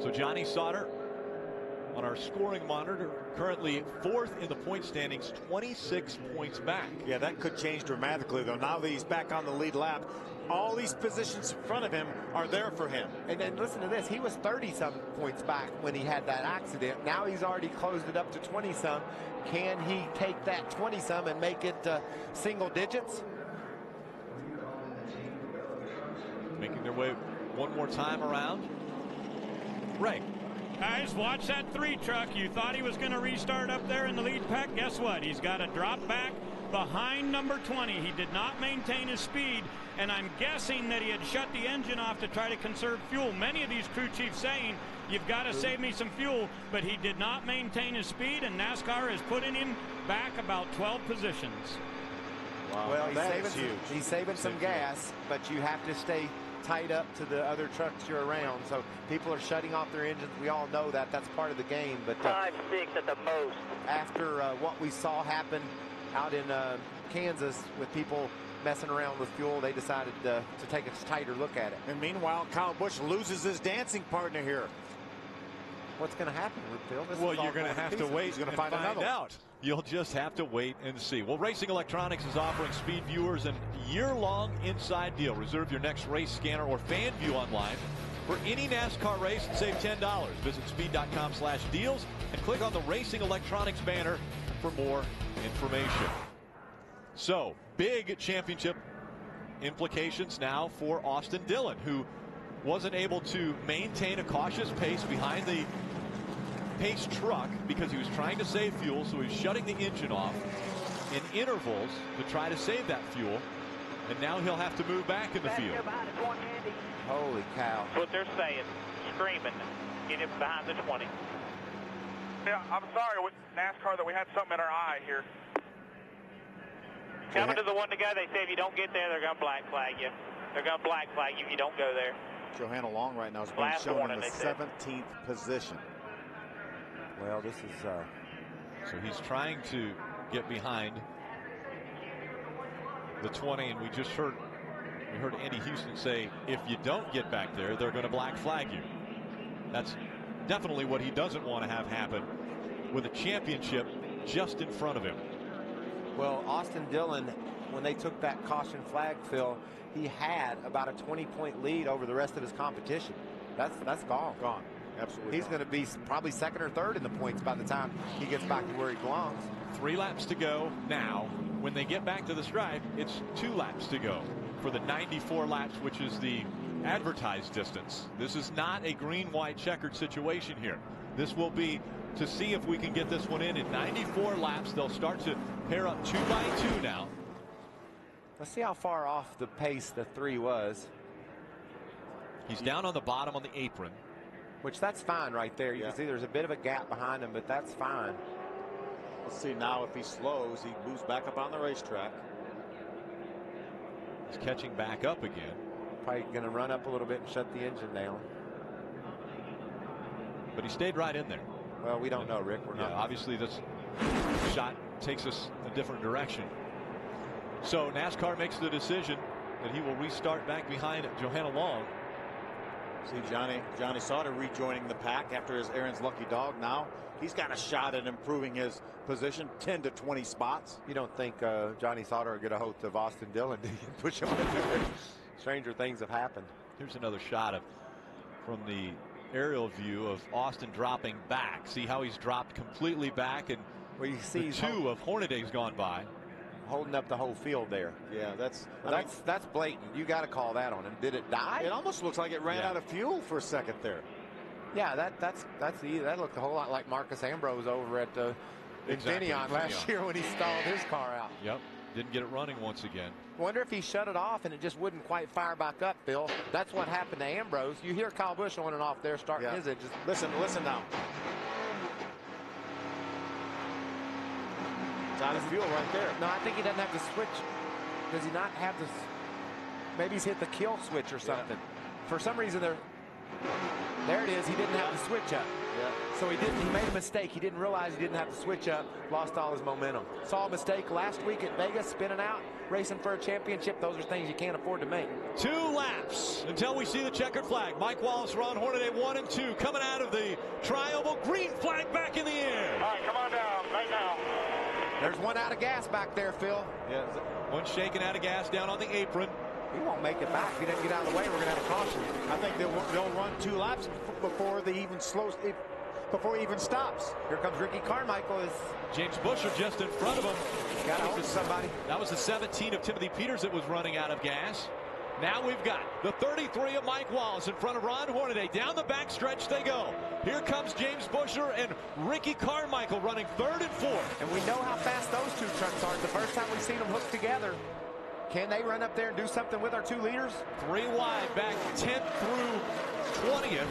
So Johnny Sauter on our scoring monitor, currently 4th in the point standings, 26 points back. Yeah, that could change dramatically, though. Now that he's back on the lead lap, all these positions in front of him are there for him. And then listen to this. He was 30-some points back when he had that accident. Now he's already closed it up to 20-some. Can he take that 20-some and make it single digits? Making their way one more time around. Ray. Guys, watch that 3 truck. You thought he was going to restart up there in the lead pack. Guess what? He's got to drop back behind number 20. He did not maintain his speed, and I'm guessing that he had shut the engine off to try to conserve fuel. Many of these crew chiefs saying, you've got to save me some fuel, but he did not maintain his speed, and NASCAR is putting him back about 12 positions. Wow, well, he's saving some gas, but you have to stay tied up to the other trucks you're around. So people are shutting off their engines. We all know that. That's part of the game. But 5-6 at the most. After what we saw happen out in Kansas with people messing around with fuel, they decided to take a tighter look at it. And meanwhile, Kyle Busch loses his dancing partner here. What's going to happen with Phil? Well, you're going to have to wait. He's going to find out. You'll just have to wait and see. Well, Racing Electronics is offering speed viewers a year-long inside deal. Reserve your next race scanner or fan view online for any NASCAR race and save $10. Visit speed.com/deals and click on the Racing Electronics banner for more information. So, big championship implications now for Austin Dillon, who wasn't able to maintain a cautious pace behind the pace truck because he was trying to save fuel, so he's shutting the engine off in intervals to try to save that fuel, and now he'll have to move back in the field. Holy cow. That's what they're saying. Screaming. Get him behind the 20. Yeah, I'm sorry with NASCAR that we had something in our eye here. Coming to the one to go, they say if you don't get there, they're going to black flag you. They're going to black flag you if you don't go there. Johanna Long right now is being shown in the 17th position. Well, this is so he's trying to get behind the 20, and we heard Andy Houston say, if you don't get back there, they're going to black flag you. That's definitely what he doesn't want to have happen with a championship just in front of him. Well, Austin Dillon, when they took that caution flag, Phil, he had about a 20-point lead over the rest of his competition. That's gone. Gone. Absolutely. He's going to be probably 2nd or 3rd in the points by the time he gets back to where he belongs. 3 laps to go now. When they get back to the stripe, it's 2 laps to go for the 94 laps, which is the advertised distance. This is not a green-white checkered situation here. This will be to see if we can get this one in 94 laps. They'll start to pair up 2 by 2 now. Let's see how far off the pace the 3 was. He's down on the bottom on the apron. Which that's fine right there. You can see there's a bit of a gap behind him, but that's fine. Let's see now if he slows, he moves back up on the racetrack. He's catching back up again. Probably going to run up a little bit and shut the engine down. But he stayed right in there. Well, we don't know, Rick. We're not. Obviously, this shot takes us a different direction. So NASCAR makes the decision that he will restart back behind Johanna Long. See Johnny Sauter rejoining the pack after his Aaron's lucky dog. Now he's got a shot at improving his position 10 to 20 spots. You don't think Johnny Sauter will get a hold of Austin Dillon, do you? Push him in there. Stranger things have happened. Here's another shot from the aerial view of Austin dropping back. See how he's dropped completely back, and well, you see 2 of Hornaday's gone by. Holding up the whole field there. Yeah, that's blatant. You got to call that on him. Did it die? It almost looks like it ran out of fuel for a second there. Yeah, that looked a whole lot like Marcus Ambrose over at Infineon last year when he stalled his car out. Yep, didn't get it running once again. Wonder if he shut it off and it just wouldn't quite fire back up, Bill. That's what happened to Ambrose. You hear Kyle Busch on and off there starting his engine. Listen now. It's out of fuel right there. No, I think he doesn't have the switch. Does he not have this? Maybe he's hit the kill switch or something. For some reason, there it is. He didn't have the switch up. Yeah. So he made a mistake. He didn't realize he didn't have the switch up. Lost all his momentum. Saw a mistake last week at Vegas, spinning out. racing for a championship, those are things you can't afford to make. 2 laps until we see the checkered flag. Mike Wallace, Ron Hornaday 1 and 2 coming out of the tri-oval. Green flag back in the air. All right, come on down right now. There's one out of gas back there, Phil. Yeah. One shaking out of gas down on the apron. He won't make it back. If he doesn't get out of the way, we're going to have a caution. I think they'll run 2 laps before before he even stops. Here comes Ricky Carmichael. James Busher just in front of him. Got to hold somebody. That was the 17 of Timothy Peters that was running out of gas. Now we've got the 33 of Mike Wallace in front of Ron Hornaday. Down the back stretch they go. Here comes James Busher and Ricky Carmichael running 3rd and 4th. And we know how fast those 2 trucks are. The first time we've seen them hooked together. Can they run up there and do something with our 2 leaders? 3 wide back 10th through 20th.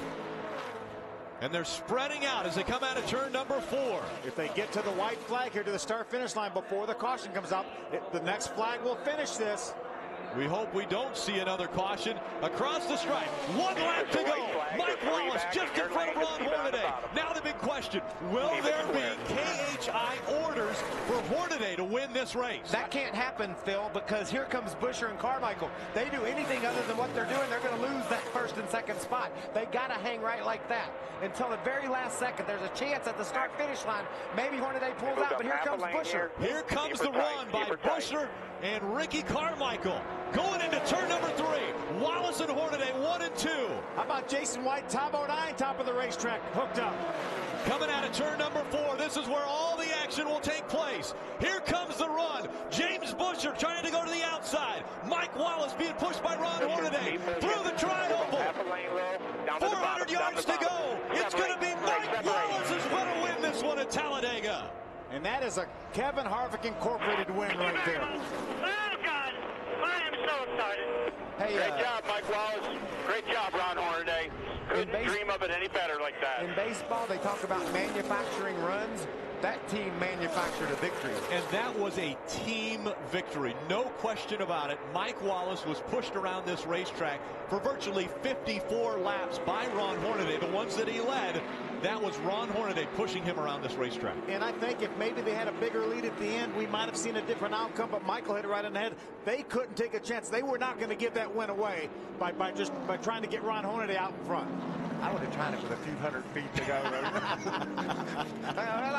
And they're spreading out as they come out of turn number 4. If they get to the white flag here to the start-finish line before the caution comes up, the next flag will finish this. We hope we don't see another caution across the stripe. 1 lap to go. Mike Wallace just in front of Ron Hornaday. Now the big question, will there be KHI orders for Hornaday to win this race? That can't happen, Phil, because here comes Busher and Carmichael. They do anything other than what they're doing, they're going to lose that 1st and 2nd spot. They got to hang right like that until the very last second. There's a chance at the start-finish line. Maybe Hornaday pulls out, but here comes Busher. Here comes the run by Busher and Ricky Carmichael. Going into turn number 3. Wallace and Hornaday 1 and 2. How about Jason White, top of the racetrack, hooked up. Coming out of turn number 4. This is where all the action will take place. Here comes the run. James Busher trying to go to the outside. Mike Wallace being pushed by Ron Hornaday through the tri-oval. 400 yards to go. It's going to be Mike Wallace who's going to win this one at Talladega. And that is a Kevin Harvick Incorporated win right there. Oh, God. I am so excited. Hey, Great job, Mike Wallace. Great job, Ron Hornaday. Couldn't dream of it any better like that. In baseball, they talk about manufacturing runs. That team manufactured a victory. And that was a team victory. No question about it. Mike Wallace was pushed around this racetrack for virtually 54 laps by Ron Hornaday. The ones that he led, that was Ron Hornaday pushing him around this racetrack. And I think if maybe they had a bigger lead at the end, we might have seen a different outcome, but Michael hit it right in the head. They couldn't take a chance. They were not going to give that win away by trying to get Ron Hornaday out in front. I would have tried it with a few hundred feet to go.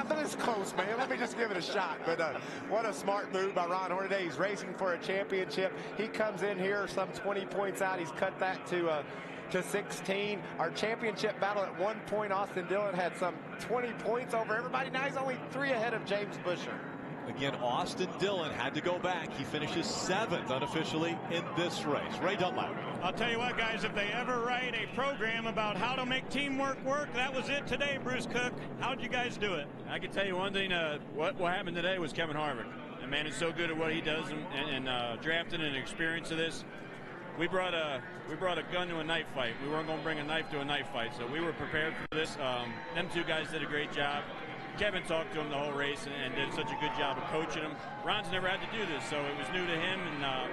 But it's close, man. Let me just give it a shot. But what a smart move by Ron Hornaday. He's racing for a championship. He comes in here some 20 points out. He's cut that to 16. Our championship battle at one point, Austin Dillon had some 20 points over everybody. Now he's only 3 ahead of James Busher. Again, Austin Dillon had to go back. He finishes 7th unofficially in this race. Ray Dunlap. I'll tell you what, guys, if they ever write a program about how to make teamwork work, that was it today, Bruce Cook. How'd you guys do it? I can tell you one thing, what happened today was Kevin Harvick. The man is so good at what he does, and drafting and experience of this. We brought a gun to a knife fight. We weren't going to bring a knife to a knife fight, so we were prepared for this. Them 2 guys did a great job. Kevin talked to him the whole race and did such a good job of coaching him. Ron's never had to do this, so it was new to him. And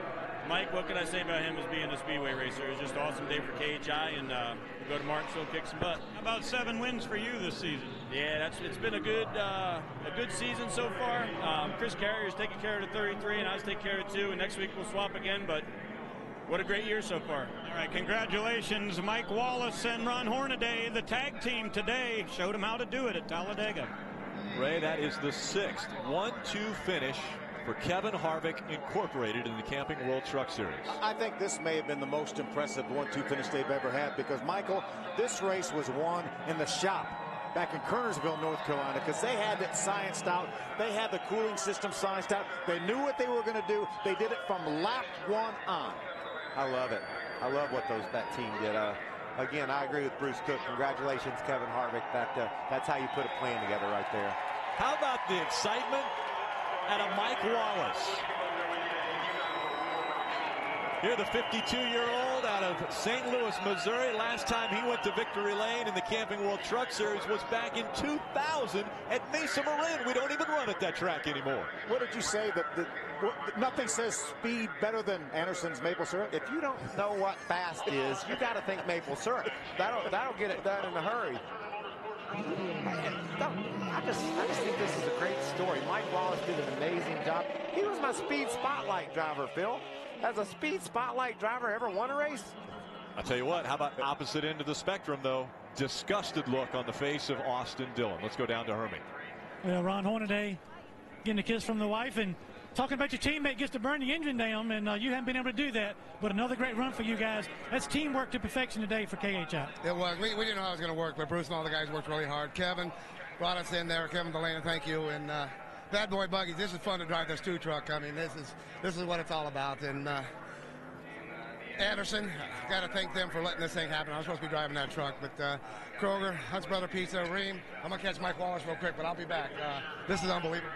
Mike, what can I say about him as being a speedway racer? It was just an awesome day for KHI, and we'll go to Martinsville, kick some butt. How about 7 wins for you this season? Yeah, it's been a good season so far. Chris Carrier's taking care of the 33, and I was taking care of the 2. And next week we'll swap again, but what a great year so far. All right, congratulations, Mike Wallace and Ron Hornaday. The tag team today showed them how to do it at Talladega. Ray, that is the 6th 1-2 finish for Kevin Harvick Incorporated in the Camping World Truck Series. I think this may have been the most impressive 1-2 finish they've ever had, because, Michael, this race was won in the shop back in Kernersville, North Carolina, because they had it scienced out. They had the cooling system scienced out. They knew what they were going to do. They did it from lap 1 on. I love it. I love what that team did. Again, I agree with Bruce Cook. Congratulations, Kevin Harvick. That's how you put a plan together right there. How about the excitement out of Mike Wallace? Here, the 52-year-old out of St. Louis, Missouri. Last time he went to Victory Lane in the Camping World Truck Series was back in 2000 at Mesa Marin. We don't even run at that track anymore. What did you say? Nothing says speed better than Anderson's maple syrup? If you don't know what fast is, you got to think maple syrup. That'll get it done in a hurry. I just think this is a great story. Mike Wallace did an amazing job. He was my speed spotlight driver, Phil. Has a speed spotlight driver ever won a race? I'll tell you what, how about opposite end of the spectrum, though? Disgusted look on the face of Austin Dillon. Let's go down to Hermie. Well, Ron Hornaday getting a kiss from the wife and talking about your teammate gets to burn the engine down, and you haven't been able to do that. But another great run for you guys. That's teamwork to perfection today for KHI. It was. We didn't know how it was going to work, but Bruce and all the guys worked really hard. Kevin brought us in there. Kevin Delaney, thank you. And Bad Boy Buggies, this is fun to drive this 2-truck. I mean, this is what it's all about. And Anderson, got to thank them for letting this thing happen. I was supposed to be driving that truck, but Kroger, Hunt's Brother Pizza, Ream. I'm going to catch Mike Wallace real quick, but I'll be back. This is unbelievable.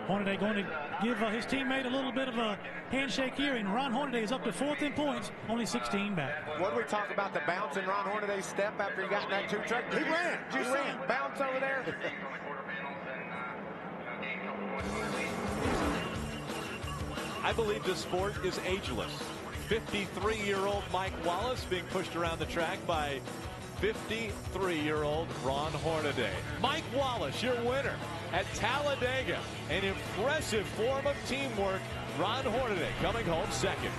Hornaday going to give his teammate a little bit of a handshake here, and Ron Hornaday is up to 4th in points, only 16 back. What did we talk about, the bounce in Ron Hornaday's step after he got in that 2-truck? He ran. Did you see him bounce over there? I believe this sport is ageless. 53-year-old Mike Wallace being pushed around the track by 53-year-old Ron Hornaday. Mike Wallace, your winner at Talladega. An impressive form of teamwork. Ron Hornaday coming home second.